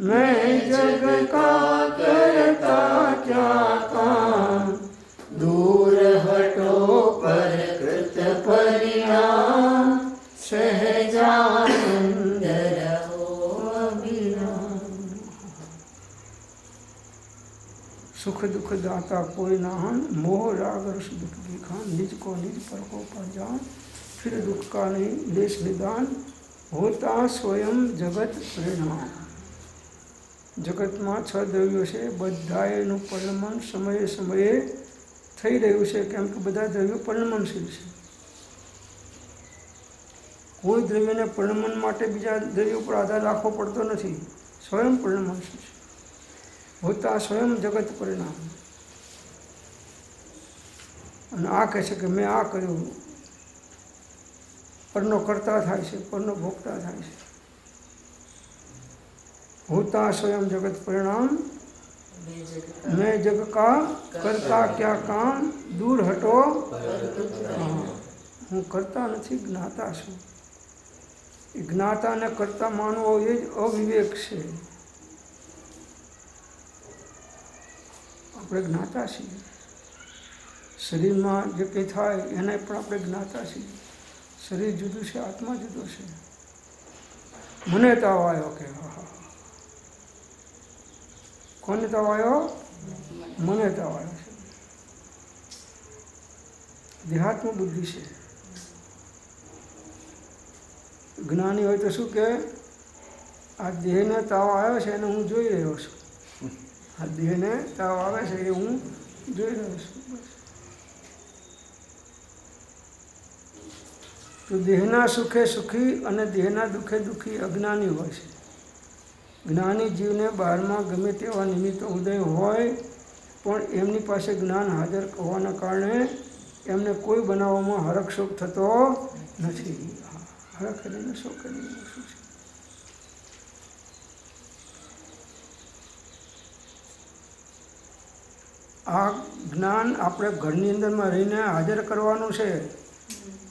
मैं जग का करता क्या काम। दूर हटो पर कृत परिणाम, सहजानंद रहो अभिराम। सुख दुख दाता कोई नाहन, मोह राग रुष दुख की खान। निज को निज पर को पर जान, फिर दुख का नहीं लेश निदान। होता स्वयं जगत परिणाम। જગતમાં 6 દ્રવ્યો છે, બધાએનું પરિણમન સમયે સમયે થઈ રહ્યું છે, કેમ કે બધા દ્રવ્યો પરિણમનશીલ છે. કોઈ દ્રવ્યને પરિણમન માટે બીજા દ્રવ્યો પર આધાર રાખવો પડતો નથી, સ્વયં પરિણમનશીલ છે. હોતા સ્વયં જગત પરિણામ. અને આ કહે છે કે મેં આ કર્યું, પરનો કરતા થાય છે, પરનો ભોગતા થાય છે. હોતા સ્વયં જગત પરિણામ मैं जग का करता क्या काम दूर हटो. હું કરતા નથી, જ્ઞાતા છું. એ જ્ઞાતા અને કરતા માનવો એ જ અવિવેક છે. આપણે જ્ઞાતા છીએ. શરીરમાં જે કંઈ થાય એને પણ આપણે જ્ઞાતા છીએ. શરીર જુદું છે, આત્મા જુદો છે. મને તાવ આવ્યો કે કોને તાવ આવ્યો? મને તાવ આવ્યો છે. દેહાત્મ બુદ્ધિ છે. જ્ઞાની હોય તો શું કે આ દેહને તાવ આવ્યો છે એને હું જોઈ રહ્યો છું. આ દેહને તાવ આવે છે એ હું જોઈ રહ્યો છું. તો દેહના સુખે સુખી અને દેહના દુઃખે દુઃખી અજ્ઞાની હોય છે. જ્ઞાની જીવને બહારમાં ગમે તેવા નિમિત્ત ઉદય હોય પણ એમની પાસે જ્ઞાન હાજર હોવાના કારણે એમને કોઈ બનાવવામાં હરખ શોક થતો નથી. હરખ કરીને શોક કરીને શું છે? આ જ્ઞાન આપણે ઘરની અંદરમાં રહીને હાજર કરવાનું છે.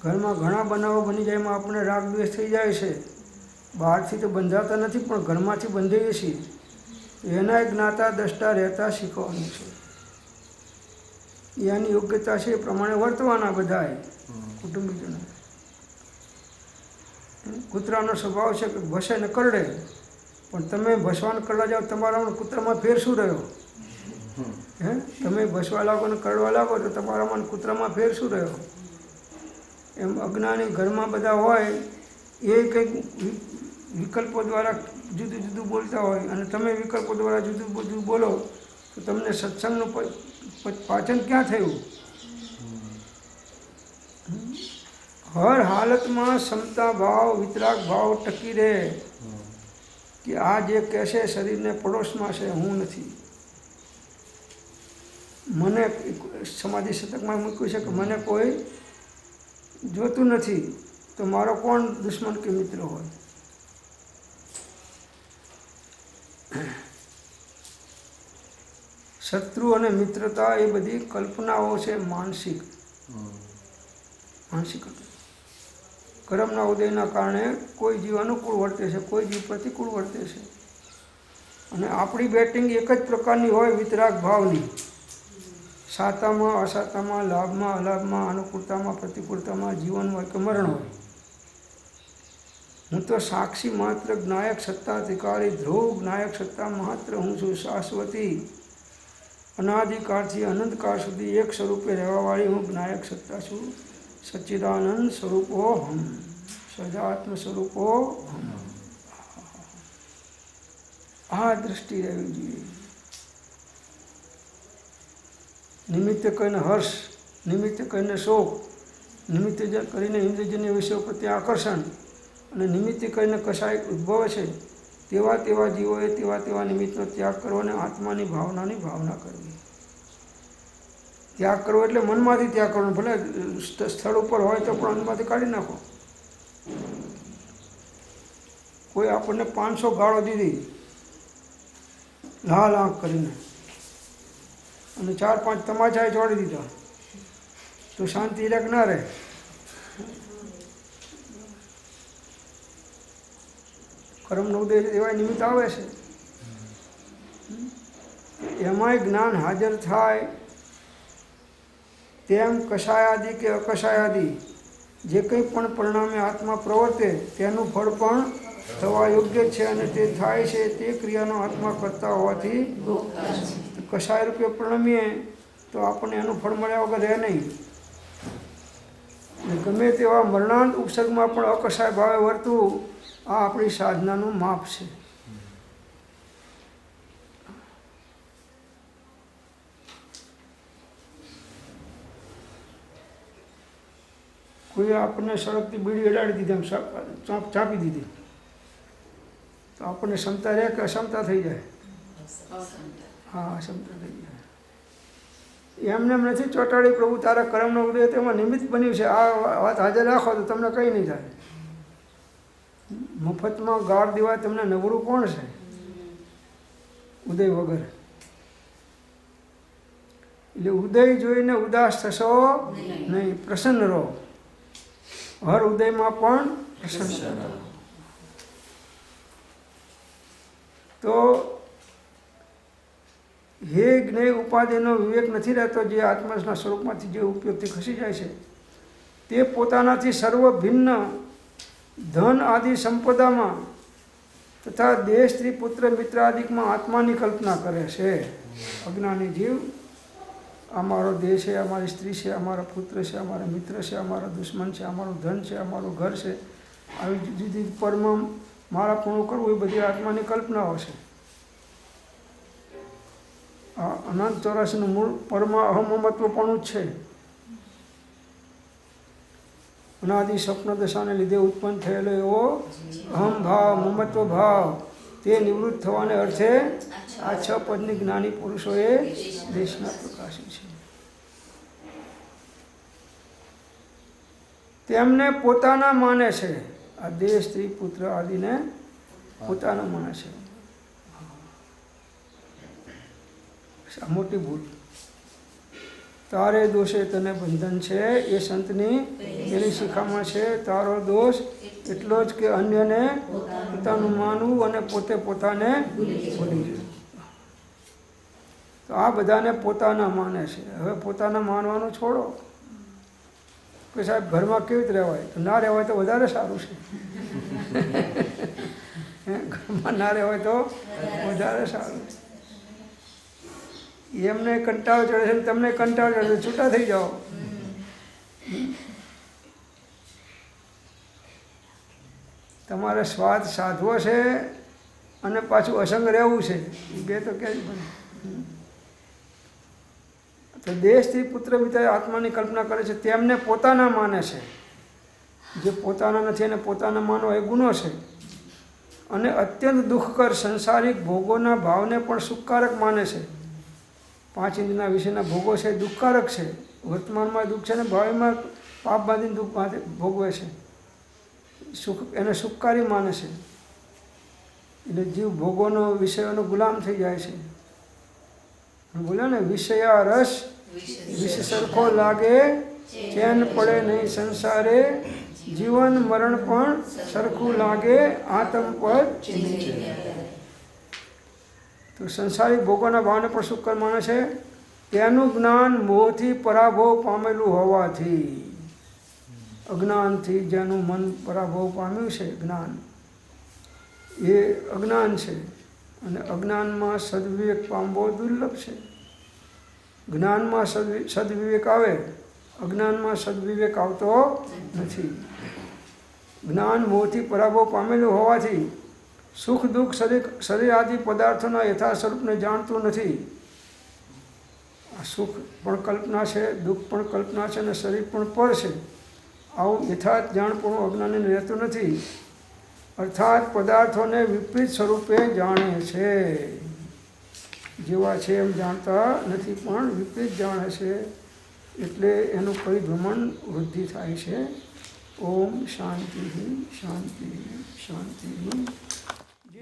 ઘરમાં ઘણા બનાવો બની જાય એમાં આપણે રાગ દ્વેષ થઈ જાય છે. બહારથી તો બંધાતા નથી પણ ઘરમાંથી બંધાઈએ છીએ. એના જ્ઞાતા દ્રષ્ટા રહેતા શીખવાનું છે. એની યોગ્યતા છે એ પ્રમાણે વર્તવાના બધાએ કુટુંબીજનો. કૂતરાનો સ્વભાવ છે કે ભસે ને કરડે, પણ તમે ભસવાને કરડા જાઓ તમારા કૂતરામાં ફેર શું રહ્યો? તમે ભસવા લાગો ને કરડવા લાગો તો તમારામાં કૂતરામાં ફેર શું રહ્યો? એમ અજ્ઞાની ઘરમાં બધા હોય એ કંઈક વિકલ્પો દ્વારા જુદું જુદું બોલતા હોય અને તમે વિકલ્પો દ્વારા જુદું જુદું બોલો તો તમને સત્સંગનું પાચન ક્યાં થયું? હર હાલતમાં ક્ષમતા ભાવ વિતરાગ ભાવ ટકી રહે કે આ જે કહેશે શરીરને પડોશમાં છે, હું નથી. મને સમાધિ શતકમાં મૂક્યું છે કે મને કોઈ જોતું નથી તો મારો કોણ દુશ્મન કે મિત્ર હોય? શત્રુ અને મિત્રતા એ બધી કલ્પનાઓ છે, માનસિક. કર્મના ઉદયના કારણે કોઈ જીવ અનુકૂળ વર્તે છે, કોઈ જીવ પ્રતિકૂળ વર્તે છે. અને આપણી બેટિંગ એક જ પ્રકારની હોય, વિતરાગ ભાવની. સાતામાં અસાતામાં, લાભમાં અલાભમાં, અનુકૂળતામાં પ્રતિકૂળતામાં, જીવન હોય કે મરણ હોય. હું તો સાક્ષી માત્ર જ્ઞાયક સત્તા અધિકારી ધ્રુવ જ્ઞાયક સત્તા માત્ર હું છું. શાશ્વતી અનાદિકાળથી અનંતકાળ સુધી એક સ્વરૂપે રહેવાવાળી હું જ્ઞાયક સત્તા છું. સચ્ચિદાનંદ સ્વરૂપો હમ, સજાત્મ સ્વરૂપો હમ. આ દૃષ્ટિ રહેવી જોઈએ. નિમિત્તે કહીને હર્ષ, નિમિત્તે કહીને શોક, નિમિત્તે કરીને ઇન્દ્રિયજન્ય વિષયો પ્રત્યે આકર્ષણ અને નિમિત્તે કરીને કશાય ઉદ્ભવે છે તેવા તેવા જીવોએ તેવા નિમિત્તનો ત્યાગ કરવો અને આત્માની ભાવનાની ભાવના કરવી. ત્યાગ કરવો એટલે મનમાંથી ત્યાગ કરવાનો. ભલે સ્થળ ઉપર હોય તો પણ મનમાંથી કાઢી નાખો. કોઈ આપણને 500 ગાળો દીધી લાલ આંખ કરીને અને 4-5 તમાચાએ ચોડી દીધા તો શાંતિ રહે કે ના રહે? કર્મનો ઉદય એવા નિમિત્ત આવે છે. એમાંય જ્ઞાન હાજર થાય તેમ કષાયાદિ કે અકષાયાદિ જે કંઈ પણ પરિણામે આત્મા પ્રવર્તે તેનું ફળ પણ થવા યોગ્ય છે અને તે થાય છે તે ક્રિયાનો આત્મા કરતા હોવાથી કષાય રૂપે પરિણમીએ તો આપણને એનું ફળ મળ્યા વગર રહે નહીં. ગમે તેવા મરણાંત ઉપસર્ગમાં પણ અકષાય ભાવે વર્તવું આ આપણી સાધનાનું માપ છે. કોઈ આપણને સડકથી બીડી અડાડી દીધી, આમ ચાપી દીધી તો આપણને ક્ષમતા રહે કે અક્ષમતા થઈ જાય? હા, અક્ષમતા થઈ જાય. એમને નથી ચોંટાડી પ્રભુ તારા કર્મનો ઉદય તેમાં નિમિત્ત બન્યું છે. આ વાત હાજર રાખો તો તમને કંઈ નહીં થાય. મફતમાં ગાળ દેવા તમને નવરું કોણ છે? ઉદય વગર. એટલે ઉદય જોઈને ઉદાસ થશો નહીં, પ્રસન્ન રહો. હર ઉદયમાં પણ પ્રસન્ન રહો. તો હે જ્ઞેય ઉપાધિનો વિવેક નથી રહેતો, જે આત્માના સ્વરૂપમાંથી જે ઉપયોગથી ખસી જાય છે, તે પોતાનાથી સર્વ ભિન્ન ધન આદિ સંપદામાં તથા દેહ, સ્ત્રી, પુત્ર, મિત્ર આદિકમાં આત્માની કલ્પના કરે છે. અજ્ઞાની જીવ આ મારો દેહ છે, અમારી સ્ત્રી છે, અમારા પુત્ર છે, અમારા મિત્ર છે, અમારા દુશ્મન છે, અમારું ધન છે, અમારું ઘર છે, આવી જુદી જુદી પરમાં મારા પૂર્ણ કરવું એ બધી આત્માની કલ્પનાઓ છે. આ અનંત ચોરાસીનું મૂળ પરમાં અહમમત્વપણું જ છે. અનાદિ સ્વપ્ન દશાને લીધે ઉત્પન્ન થયેલો એવો અહમ ભાવ, મમત્વ ભાવ, તે નિવૃત્ત થવાને અર્થે આ 6 પદની જ્ઞાની પુરુષોએ દેશના પ્રકાશી છે. તેમને પોતાના માને છે. આ દેહ, સ્ત્રી, પુત્ર આદિને પોતાના માને છે. આ મોટી ભૂલ. તારે દોષે તને બંધન છે એ સંતની એની શિખામાં છે. તારો દોષ એટલો જ કે અન્યને પોતાનું માનવું અને પોતે પોતાને ભૂલી જવું. તો આ બધાને પોતાના માને છે. હવે પોતાના માનવાનું છોડો કે સાહેબ ઘરમાં કેવી રીતે રહેવાય, તો ના રહેવાય તો વધારે સારું છે. ઘરમાં ના રહેવાય તો વધારે સારું. એમને કંટાળો ચડે છે, તમને કંટાળો ચડે છે, છૂટા થઈ જાઓ. તમારે સ્વાદ સાધવો છે અને પાછું અસંગ રહેવું છે, બે તો ક્યાંય બને. તો દેહ, સ્ત્રી, પુત્ર, મિત્ર આત્માની કલ્પના કરે છે, તેમને પોતાના માને છે. જે પોતાના નથી એને પોતાના માનો એ ગુનો છે. અને અત્યંત દુઃખકર સંસારિક ભોગોના ભાવને પણ સુખકારક માને છે. 5 ઇન્દ્રિયના વિષયના ભોગો છે દુઃખકારક છે. વર્તમાનમાં દુઃખ છે ને ભાવિમાં પાપ બાંધીને દુઃખ ભોગવે છે. સુખ એને સુખકારી માને છે. એટલે જીવ ભોગોનો વિષયોનો ગુલામ થઈ જાય છે. બોલ્યા ને, વિષયા રસ વિષ સરખો લાગે, ચેન પડે નહીં સંસારે, જીવન મરણ પણ સરખું લાગે, આતમ પદ. તો સંસારિક ભોગોના ભાવને પણ સુખ માને છે. તેનું જ્ઞાન મોહથી પરાભવ પામેલું હોવાથી, અજ્ઞાનથી જેનું મન પરાભવ પામ્યું છે, જ્ઞાન એ અજ્ઞાન છે. અને અજ્ઞાનમાં સદવિવેક પામવો દુર્લભ છે. જ્ઞાનમાં સદવિવેક આવે, અજ્ઞાનમાં સદવિવેક આવતો નથી. જ્ઞાન મોહથી પરાભવ પામેલું હોવાથી સુખ દુઃખ શરીર આદિ પદાર્થોના યથા સ્વરૂપને જાણતું નથી. આ સુખ પણ કલ્પના છે, દુઃખ પણ કલ્પના છે અને શરીર પણ પર છે. આવું યથાર્થ જાણપણું અજ્ઞાનીને રહેતું નથી. અર્થાત પદાર્થોને વિપરીત સ્વરૂપે જાણે છે. જેવા છે એમ જાણતા નથી, પણ વિપરીત જાણે છે. એટલે એનું પરિભ્રમણ વૃદ્ધિ થાય છે. ઓમ શાંતિ શાંતિ શાંતિ.